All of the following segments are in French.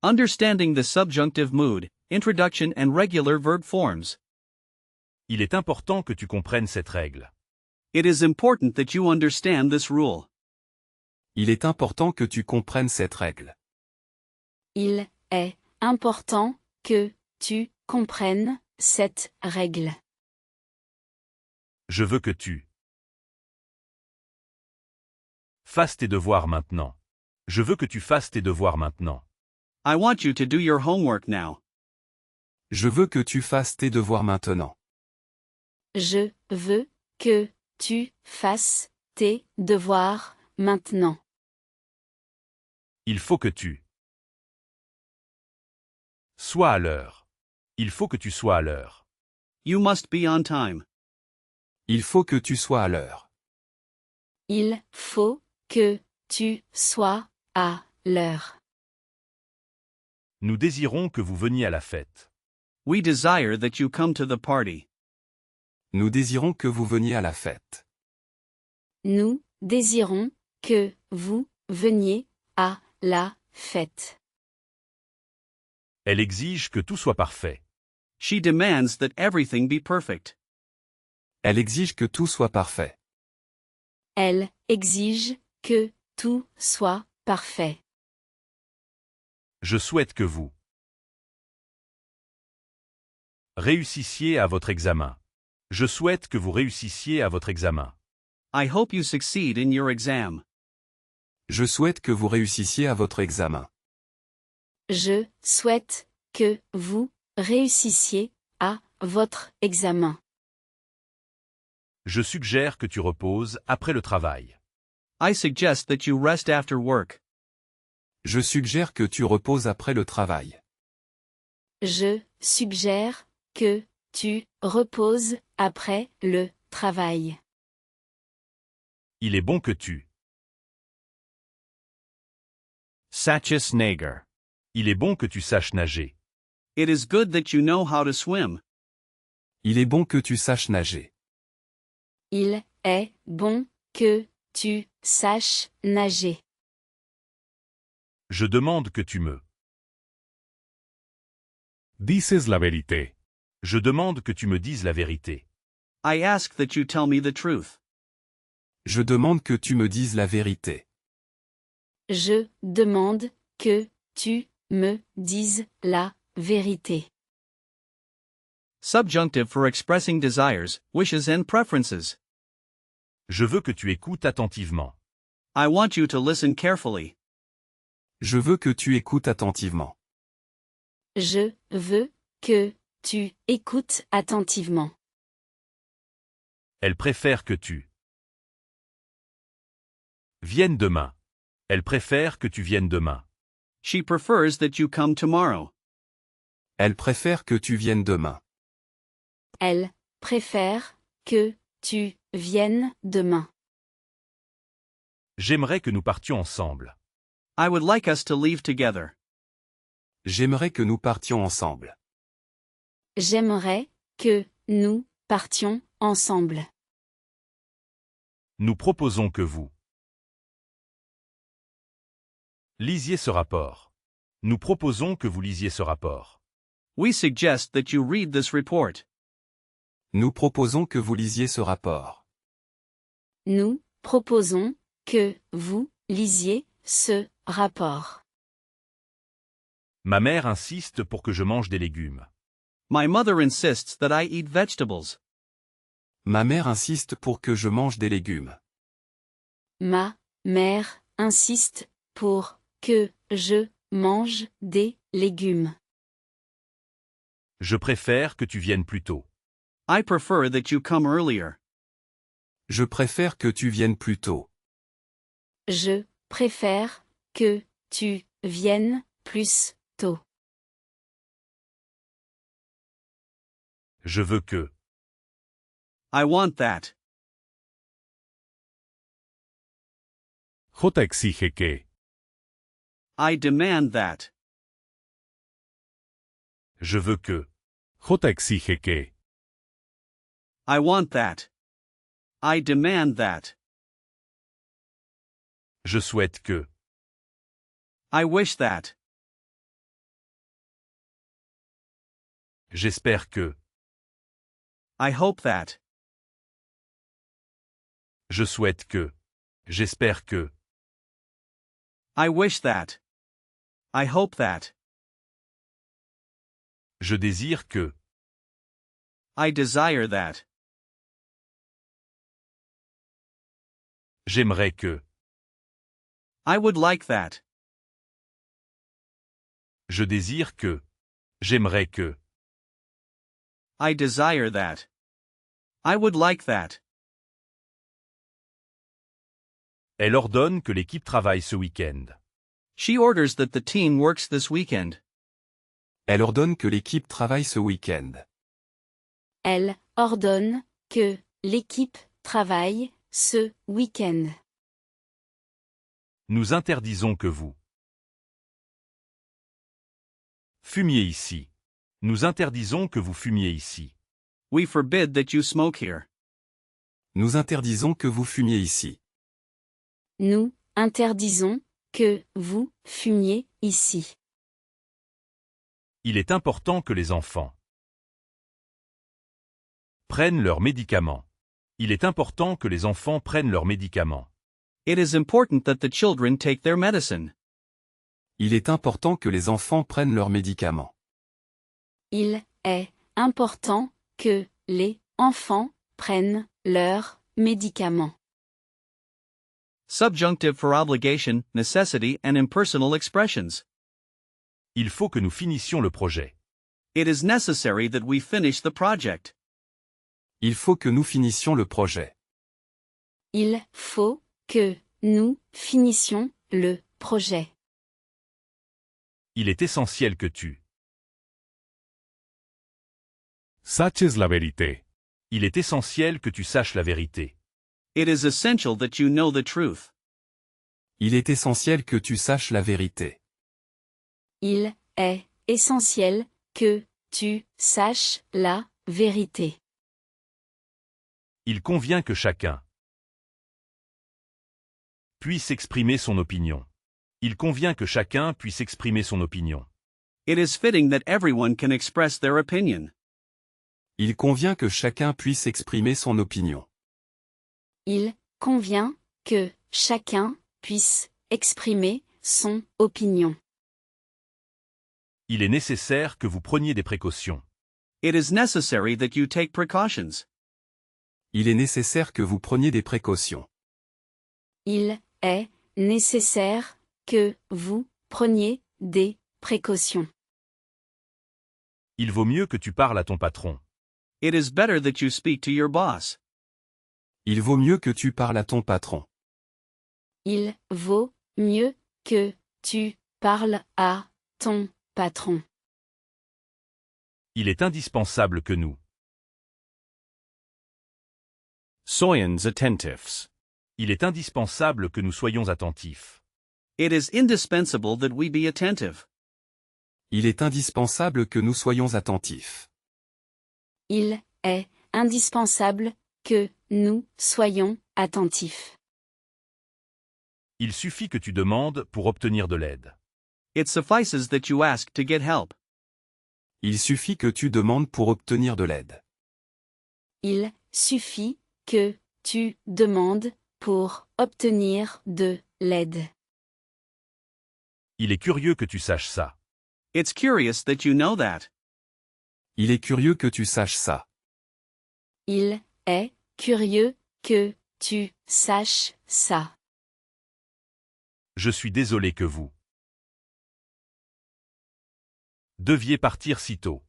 Understanding the subjunctive mood, introduction and regular verb forms. Il est important que tu comprennes cette règle. It is important that you understand this rule. Il est important que tu comprennes cette règle. Il est important que tu comprennes cette règle. Je veux que tu fasses tes devoirs maintenant. Je veux que tu fasses tes devoirs maintenant. I want you to do your homework now. Je veux que tu fasses tes devoirs maintenant. Je veux que tu fasses tes devoirs maintenant. Il faut que tu sois à l'heure. Il faut que tu sois à l'heure. You must be on time. Il faut que tu sois à l'heure. Il faut que tu sois à l'heure. Nous désirons que vous veniez à la fête. We desire that you come to the party. Nous désirons que vous veniez à la fête. Nous désirons que vous veniez à la fête. Elle exige que tout soit parfait. She demands that everything be perfect. Elle exige que tout soit parfait. Elle exige que tout soit parfait. Je souhaite que vous réussissiez à votre examen. Je souhaite que vous réussissiez à votre examen. I hope you succeed in your exam. Je souhaite que vous réussissiez à votre examen. Je souhaite que vous réussissiez à votre examen. Je suggère que tu reposes après le travail. I suggest that you rest after work. Je suggère que tu reposes après le travail. Je suggère que tu reposes après le travail. Il est bon que tu saches nager. Il est bon que tu saches nager. It is good that you know how to swim. Il est bon que tu saches nager. Il est bon que tu saches nager. Je demande que tu me dices la vérité. Je demande que tu me dises la vérité. I ask that you tell me the truth. Je demande que tu me dises la vérité. Je demande que tu me dises la vérité. Subjunctive for expressing desires, wishes and preferences. Je veux que tu écoutes attentivement. I want you to listen carefully. Je veux que tu écoutes attentivement. Je veux que tu écoutes attentivement. Elle préfère que tu viennes demain. Elle préfère que tu viennes demain. She prefers that you come tomorrow. Elle préfère que tu viennes demain. Elle préfère que tu viennes demain. J'aimerais que nous partions ensemble. I would like us to leave together. J'aimerais que nous partions ensemble. J'aimerais que nous partions ensemble. Nous proposons que vous lisiez ce rapport. Nous proposons que vous lisiez ce rapport. We suggest that you read this report. Nous proposons que vous lisiez ce rapport. Nous proposons que vous lisiez ce rapport. Ma mère insiste pour que je mange des légumes. My mother insists that I eat vegetables. Ma mère insiste pour que je mange des légumes. Ma mère insiste pour que je mange des légumes. Je préfère que tu viennes plus tôt. I prefer that you come earlier. Je préfère que tu viennes plus tôt. Je préfère que tu viennes plus tôt. Je veux que I want that. J exige que. I demand that. Je veux que J exige que. I want that. I demand that. je souhaite que I wish that. J'espère que. I hope that. Je souhaite que. J'espère que. I wish that. I hope that. Je désire que. I desire that. J'aimerais que. I would like that. Je désire que. J'aimerais que. I desire that. I would like that. Elle ordonne que l'équipe travaille ce week-end. She orders that the team works this weekend. Elle ordonne que l'équipe travaille ce week-end. Elle ordonne que l'équipe travaille ce week-end. Nous interdisons que vous fumiez ici. Nous interdisons que vous fumiez ici. We forbid that you smoke here. Nous interdisons que vous fumiez ici. Nous interdisons que vous fumiez ici. Il est important que les enfants prennent leurs médicaments. Il est important que les enfants prennent leurs médicaments. It is important that the children take their medicine. Il est important que les enfants prennent leurs médicaments. Il est important que les enfants prennent leurs médicaments. Subjunctive for obligation, necessity and impersonal expressions. Il faut que nous finissions le projet. It is necessary that we finish the project. Il faut que nous finissions le projet. Il faut que nous finissions le projet. Il est essentiel que tu. Saches la vérité. Il est essentiel que tu saches la vérité. It is essential that you know the truth. Il est essentiel que tu saches la vérité. Il est essentiel que tu saches la vérité. Il convient que chacun puisse exprimer son opinion. Il convient que chacun puisse exprimer son opinion. It is fitting that everyone can express their opinion. Il convient que chacun puisse exprimer son opinion. Il convient que chacun puisse exprimer son opinion. Il est nécessaire que vous preniez des précautions. It is necessary that you take precautions. Il est nécessaire que vous preniez des précautions. Il est nécessaire que vous preniez des précautions. Il vaut mieux que tu parles à ton patron. It is better that you speak to your boss. Il vaut mieux que tu parles à ton patron. Il vaut mieux que tu parles à ton patron. Il est indispensable que nous. Soyons attentifs. Il est indispensable que nous soyons attentifs. It is indispensable that we be attentive. Il est indispensable que nous soyons attentifs. Il est indispensable que nous soyons attentifs. Il suffit que tu demandes pour obtenir de l'aide. It suffices that you ask to get help. Il suffit que tu demandes pour obtenir de l'aide. Il suffit que tu demandes pour obtenir de l'aide. Il est curieux que tu saches ça. It's curious that you know that. Il est curieux que tu saches ça. Il est curieux que tu saches ça. Je suis désolé que vous deviez partir si tôt.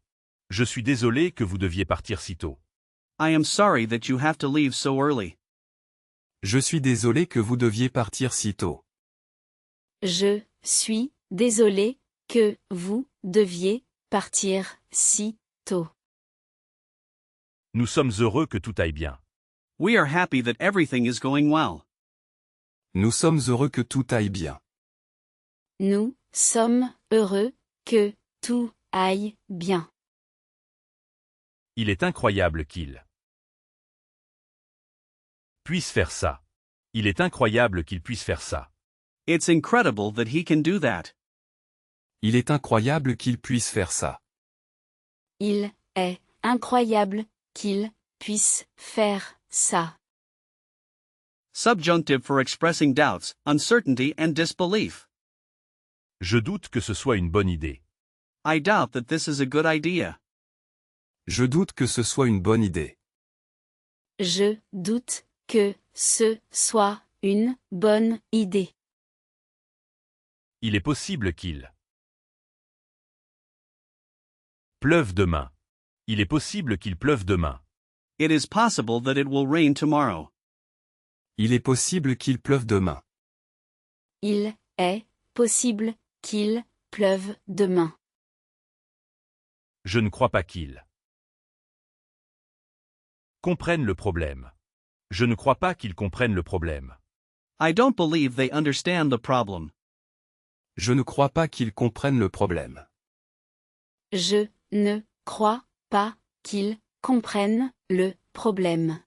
Je suis désolé que vous deviez partir si tôt. I am sorry that you have to leave so early. Je suis désolé que vous deviez partir si tôt. Je suis désolé que vous deviez partir si tôt. Nous sommes heureux que tout aille bien. We are happy that everything is going well. Nous sommes heureux que tout aille bien. Nous sommes heureux que tout aille bien. Il est incroyable qu'il puisse faire ça. Il est incroyable qu'il puisse faire ça. It's incredible that he can do that. Il est incroyable qu'il puisse faire ça. Il est incroyable qu'il puisse faire ça. Subjunctive for expressing doubts, uncertainty and disbelief. Je doute que ce soit une bonne idée. I doubt that this is a good idea. Je doute que ce soit une bonne idée. Je doute que ce soit une bonne idée. Il est possible qu'il pleuve demain. Il est possible qu'il pleuve demain. It is possible that it will rain tomorrow. Il est possible qu'il pleuve demain. Il est possible qu'il pleuve demain. Je ne crois pas qu'il comprenne le problème. Je ne crois pas qu'ils comprennent le problème. I don't believe they understand the problem. Je ne crois pas qu'ils comprennent le problème. Je ne crois pas qu'ils comprennent le problème.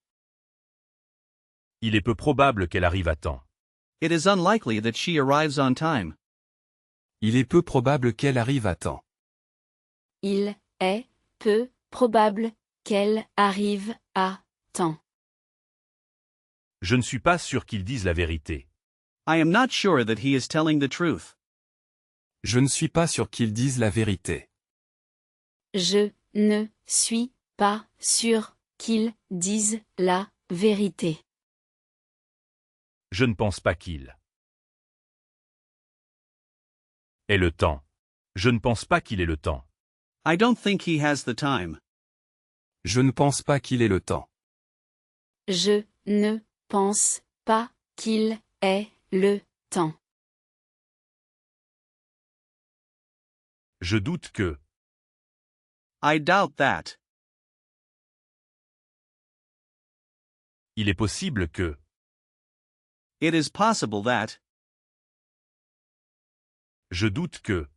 Il est peu probable qu'elle arrive à temps. It is unlikely that she arrives on time. Il est peu probable qu'elle arrive à temps. Il est peu probable qu'elle arrive à temps. Je ne suis pas sûr qu'ils disent la vérité. I am not sure that he is telling the truth. Je ne suis pas sûr qu'ils disent la vérité. Je ne suis pas sûr qu'ils disent la vérité. Je ne pense pas qu'il ait le temps. Je ne pense pas qu'il ait le temps. I don't think he has the time. Je ne pense pas qu'il ait le temps. Je ne pense pas qu'il ait le temps. Je doute que I doubt that. il est possible que It is possible that. je doute que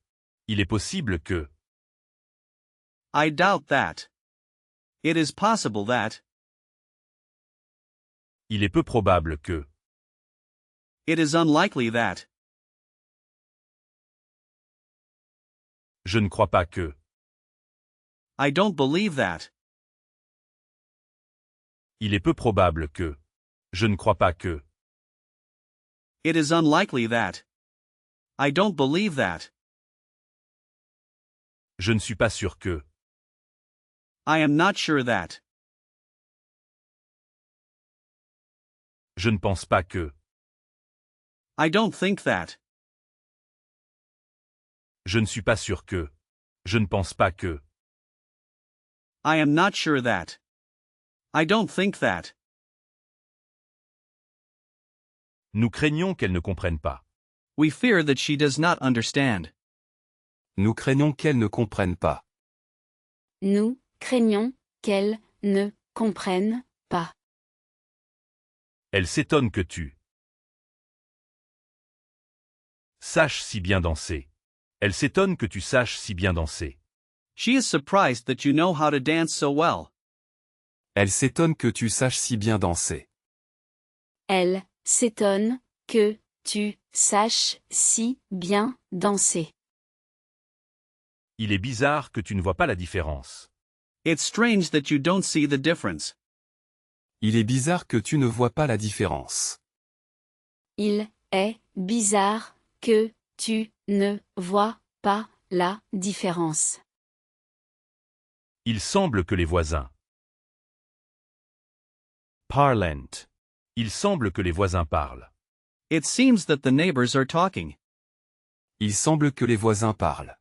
il est possible que I doubt that. It is possible that. il est peu probable que It is unlikely that. je ne crois pas que I don't believe that. il est peu probable que je ne crois pas que It is unlikely that. I don't believe that. je ne suis pas sûr que I am not sure that. je ne pense pas que I don't think that. je ne suis pas sûr que je ne pense pas que I am not sure that. I don't think that. nous craignons qu'elle ne comprenne pas. We fear that she does not understand. Nous craignons qu'elle ne comprenne pas. Nous craignons qu'elle ne comprenne pas. Elle s'étonne que tu saches si bien danser. Elle s'étonne que tu saches si bien danser. She is surprised that you know how to dance so well. Elle s'étonne que tu saches si bien danser. Elle s'étonne que tu saches si bien danser. Il est bizarre que tu ne vois pas la différence. It's strange that you don't see the difference. Il est bizarre que tu ne vois pas la différence. Il est bizarre que tu ne vois pas la différence. Il semble que les voisins Parlant. Il semble que les voisins parlent. It seems that the neighbors are talking. Il semble que les voisins parlent.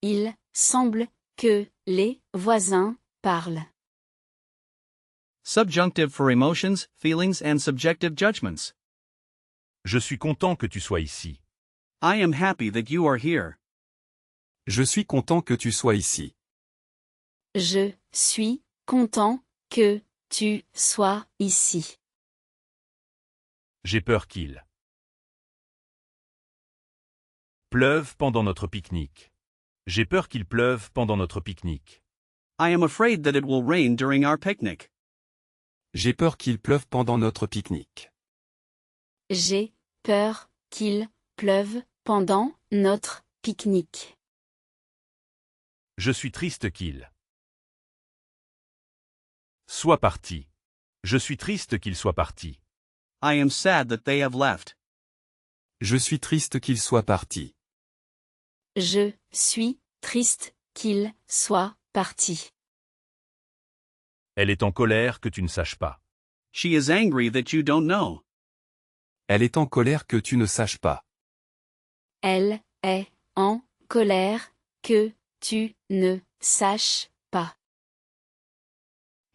Il semble que les voisins parlent. Subjunctive for emotions, feelings and subjective judgments. Je suis content que tu sois ici. I am happy that you are here. Je suis content que tu sois ici. Je suis content que tu sois ici. J'ai peur qu'il pleuve pendant notre pique-nique. J'ai peur qu'il pleuve pendant notre pique-nique. I am afraid that it will rain during our picnic. J'ai peur qu'il pleuve pendant notre pique-nique. J'ai peur qu'il pleuve pendant notre pique-nique. Je suis triste qu'il soit parti. Je suis triste qu'il soit parti. I am sad that they have left. Je suis triste qu'il soit parti. Je suis triste qu'il soit parti. Elle est en colère que tu ne saches pas. She is angry that you don't know. Elle est en colère que tu ne saches pas. Elle est en colère que tu ne saches pas.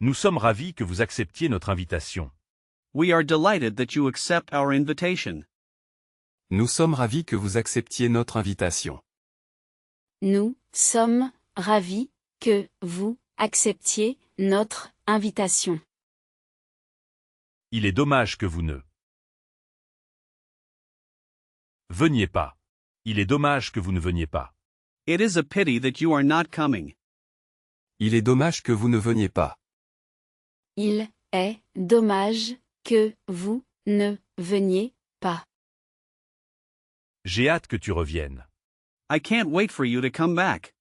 Nous sommes ravis que vous acceptiez notre invitation. We are delighted that you accept our invitation. Nous sommes ravis que vous acceptiez notre invitation. Nous sommes ravis que vous acceptiez notre invitation. Il est dommage que vous ne veniez pas. Il est dommage que vous ne veniez pas. It is a pity that you are not coming. Il est dommage que vous ne veniez pas. Il est dommage que vous ne veniez pas. J'ai hâte que tu reviennes. I can't wait for you to come back.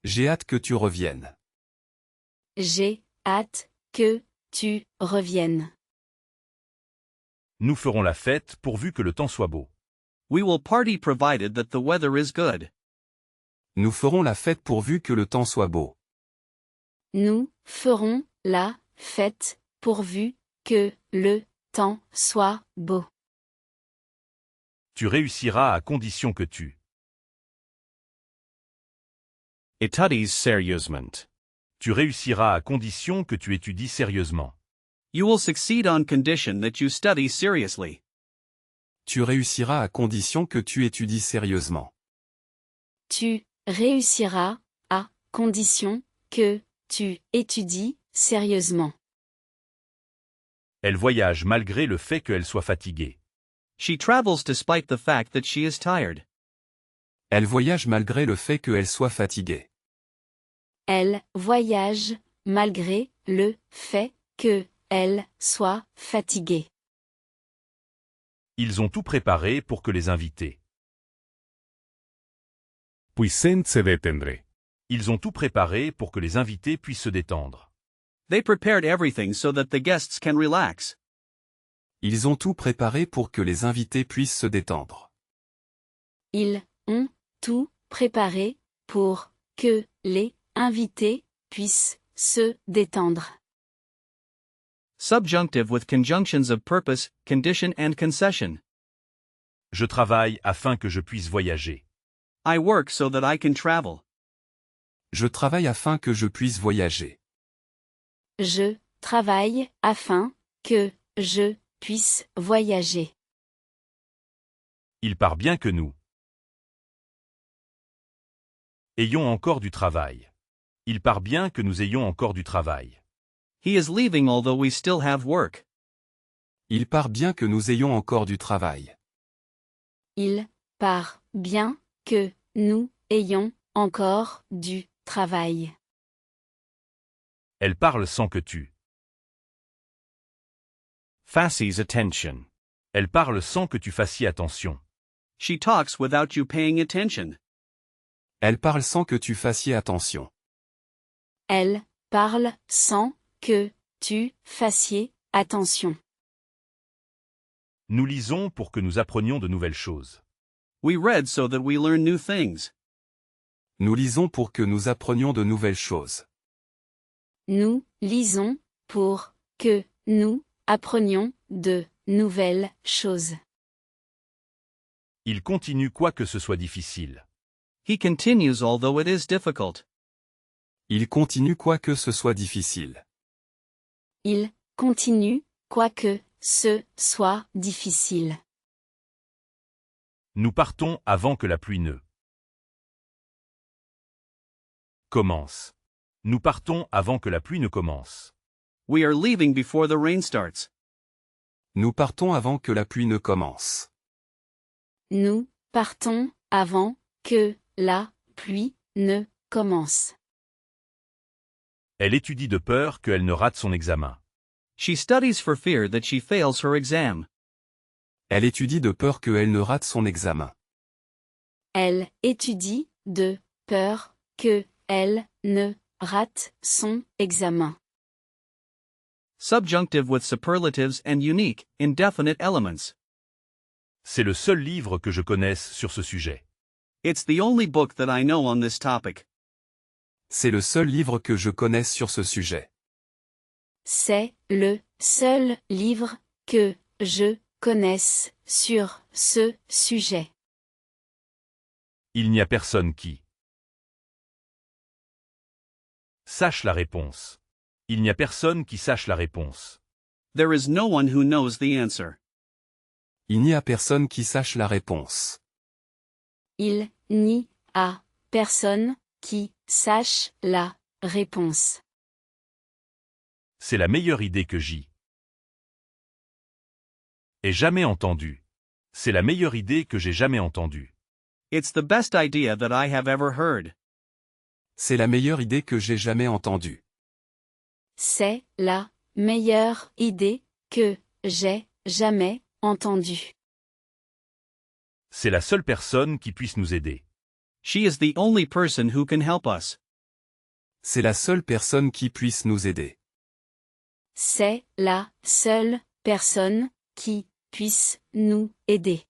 J'ai hâte que tu reviennes. J'ai hâte que tu reviennes. Nous ferons la fête pourvu que le temps soit beau. We will party provided that the weather is good. Nous ferons la fête pourvu que le temps soit beau. Nous ferons la fête pourvu que le temps soit beau. Tu réussiras à condition que tu Étudies sérieusement. Tu réussiras à condition que tu étudies sérieusement. You will succeed on condition that you study seriously. Tu réussiras à condition que tu étudies sérieusement. Tu réussiras à condition que tu étudies sérieusement. Elle voyage malgré le fait qu'elle soit fatiguée. She travels despite the fact that she is tired. Elle voyage malgré le fait qu'elle soit fatiguée. Elle voyage malgré le fait que elle soit fatiguée. Ils ont tout préparé pour que les invités. Puissent se détendre. Ils ont tout préparé pour que les invités puissent se détendre. They prepared everything so that the guests can relax. Ils ont tout préparé pour que les invités puissent se détendre. Ils ont tout préparé pour que les invités puissent se détendre. Subjunctive with conjunctions of purpose, condition and concession. Je travaille afin que je puisse voyager. I work so that I can travel. Je travaille afin que je puisse voyager. Je travaille afin que je puisse voyager. Il part bien que nous ayons encore du travail. Il part bien que nous ayons encore du travail. He is leaving although we still have work. Il part bien que nous ayons encore du travail. Il part bien que nous ayons encore du travail. Elle parle sans que tu Fasces attention. Elle parle sans que tu fasses attention. She talks without you paying attention. Elle parle sans que tu fasses attention. Elle parle sans que tu fasses attention. Nous lisons pour que nous apprenions de nouvelles choses. We read so that we learn new things. Nous lisons pour que nous apprenions de nouvelles choses. Nous lisons pour que nous apprenions de nouvelles choses. Il continue quoi que ce soit difficile. He continues although it is difficult. Il continue quoi que ce soit difficile. Il continue, quoique ce soit difficile. Nous partons avant que la pluie ne commence. Nous partons avant que la pluie ne commence. We are leaving before the rain starts. Nous partons avant que la pluie ne commence. Nous partons avant que la pluie ne commence. Elle étudie de peur qu'elle ne rate son examen. She studies for fear that she fails her exam. Elle étudie de peur qu'elle ne rate son examen. Elle étudie de peur que elle ne rate son examen. Subjunctive with superlatives and unique, indefinite elements. C'est le seul livre que je connaisse sur ce sujet. It's the only book that I know on this topic. C'est le seul livre que je connaisse sur ce sujet. C'est le seul livre que je connaisse sur ce sujet. Il n'y a personne qui sache la réponse. Il n'y a personne qui sache la réponse. There is no one who knows the answer. Il n'y a personne qui sache la réponse. Il n'y a personne qui sache la réponse. C'est la meilleure idée que j'y ai jamais entendue. C'est la meilleure idée que j'ai jamais entendue. It's the best idea that I have ever heard. C'est la meilleure idée que j'ai jamais entendue. C'est la meilleure idée que j'ai jamais entendue. C'est la seule personne qui puisse nous aider. She is the only person who can help us. C'est la seule personne qui puisse nous aider. C'est la seule personne qui puisse nous aider.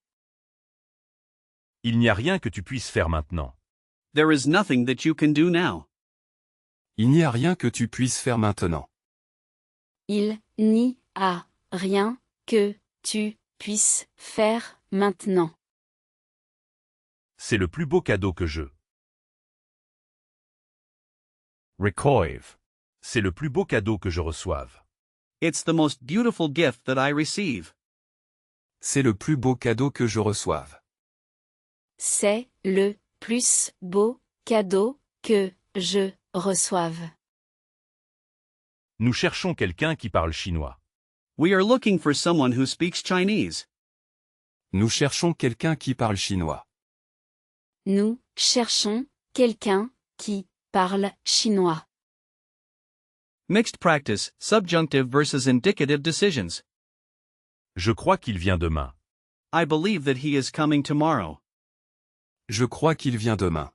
Il n'y a rien que tu puisses faire maintenant. There is nothing that you can do now. Il n'y a rien que tu puisses faire maintenant. Il n'y a rien que tu puisses faire maintenant. C'est le plus beau cadeau que je Recoive. C'est le plus beau cadeau que je reçoive. It's the most beautiful gift that I receive. C'est le plus beau cadeau que je reçoive. C'est le plus beau cadeau que je reçoive. Nous cherchons quelqu'un qui parle chinois. We are looking for someone who speaks Chinese. Nous cherchons quelqu'un qui parle chinois. Nous cherchons quelqu'un qui parle chinois. Mixed practice, subjunctive versus indicative decisions. Je crois qu'il vient demain. I believe that he is coming tomorrow. Je crois qu'il vient demain.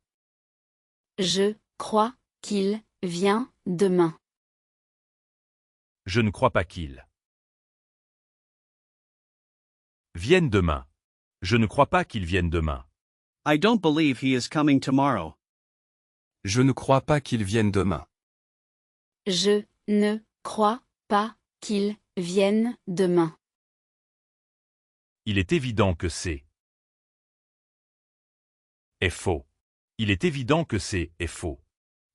Je crois qu'il vient demain. Je ne crois pas qu'il vienne demain. Je ne crois pas qu'il vienne demain. I don't believe he is coming tomorrow. Je ne crois pas qu'il vienne demain. Je ne crois pas qu'il vienne demain. Il est évident que c'est faux. Il est évident que c'est faux.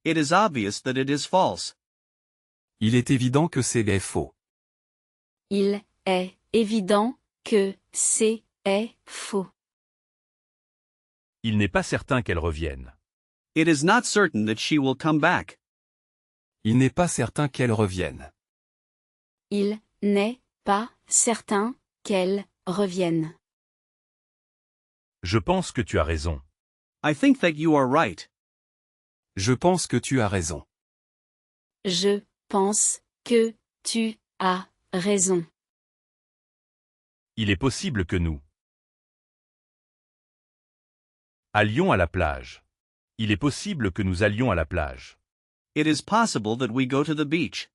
It is obvious that it is false. Il est évident que c'est faux. Il est évident que c'est faux. Il n'est pas certain qu'elle revienne. It is not certain that she will come back. Il n'est pas certain qu'elle revienne. Il n'est pas certain qu'elle revienne. Je pense que tu as raison. I think that you are right. Je pense que tu as raison. Je pense que tu as raison. Il est possible que nous allions à la plage. Il est possible que nous allions à la plage. It is possible that we go to the beach.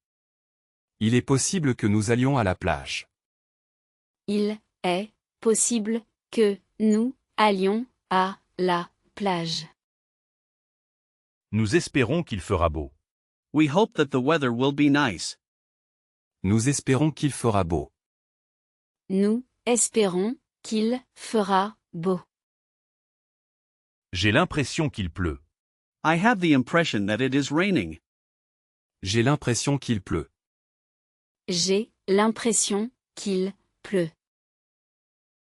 Il est possible que nous allions à la plage. Il est possible que nous allions à la plage. Nous espérons qu'il fera beau. We hope that the weather will be nice. Nous espérons qu'il fera beau. Nous espérons qu'il fera beau. J'ai l'impression qu'il pleut. I have the impression that it is raining. J'ai l'impression qu'il pleut. J'ai l'impression qu'il pleut.